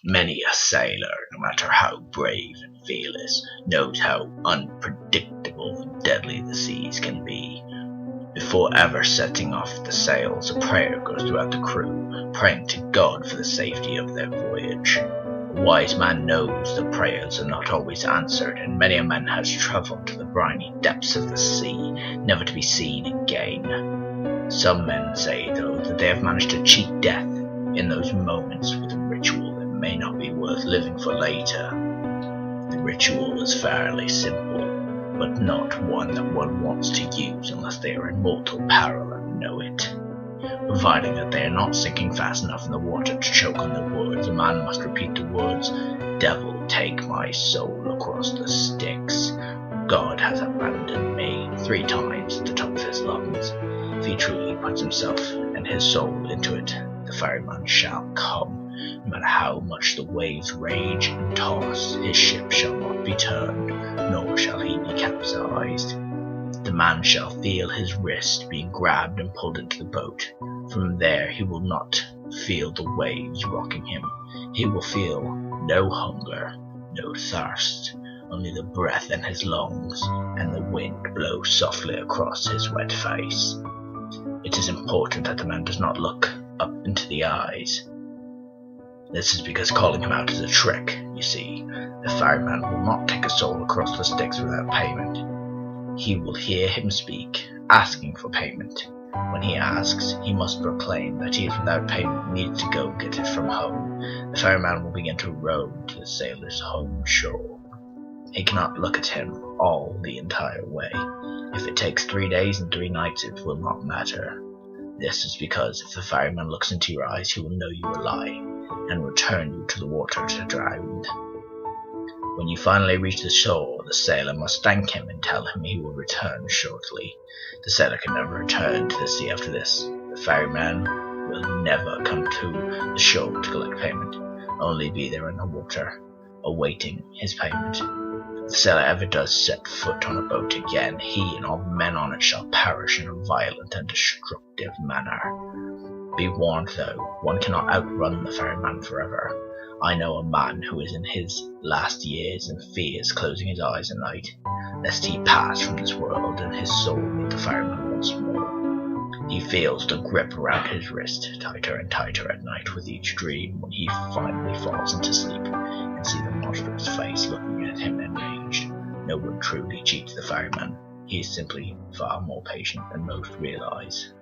Many a sailor, no matter how brave and fearless, knows how unpredictable and deadly the seas can be. Before ever setting off the sails, a prayer goes throughout the crew, praying to God for the safety of their voyage. A wise man knows that prayers are not always answered, and many a man has travelled to the briny depths of the sea, never to be seen again. Some men say, though, that they have managed to cheat death in those moments with a ritual that may not be worth living for later. The ritual is fairly simple, but not one that one wants to use unless they are in mortal peril and know it. Providing that they are not sinking fast enough in the water to choke on the words, a man must repeat the words, "Devil, take my soul," across the Styx. God has abandoned me 3 times at the top of his lungs. If he truly puts himself and his soul into it, the ferryman shall come. No matter how much the waves rage and toss, his ship shall not be turned, nor shall he be capsized. The man shall feel his wrist being grabbed and pulled into the boat. From there he will not feel the waves rocking him. He will feel no hunger, no thirst, only the breath in his lungs, and the wind blow softly across his wet face. It is important that the man does not look up into the eyes. This is because calling him out is a trick, you see. The ferryman will not take a soul across the Styx without payment. He will hear him speak, asking for payment. When he asks, he must proclaim that he is without payment and needs to go get it from home. The ferryman will begin to row to the sailor's home shore. He cannot look at him all the entire way. If it takes 3 days and 3 nights, it will not matter. This is because if the ferryman looks into your eyes, he will know you are lying and return you to the water to drown. When you finally reach the shore, the sailor must thank him and tell him he will return shortly. The sailor can never return to the sea after this. The ferryman will never come to the shore to collect payment, only be there in the water, awaiting his payment. If the sailor ever does set foot on a boat again, he and all the men on it shall perish in a violent and destructive manner. Be warned though, one cannot outrun the ferryman forever. I know a man who is in his last years and fears closing his eyes at night, lest he pass from this world and his soul meet the ferryman once more. He feels the grip around his wrist tighter and tighter at night with each dream when he finally falls into sleep and see the monstrous face looking at him enraged. No one truly cheats the ferryman. He is simply far more patient than most realize.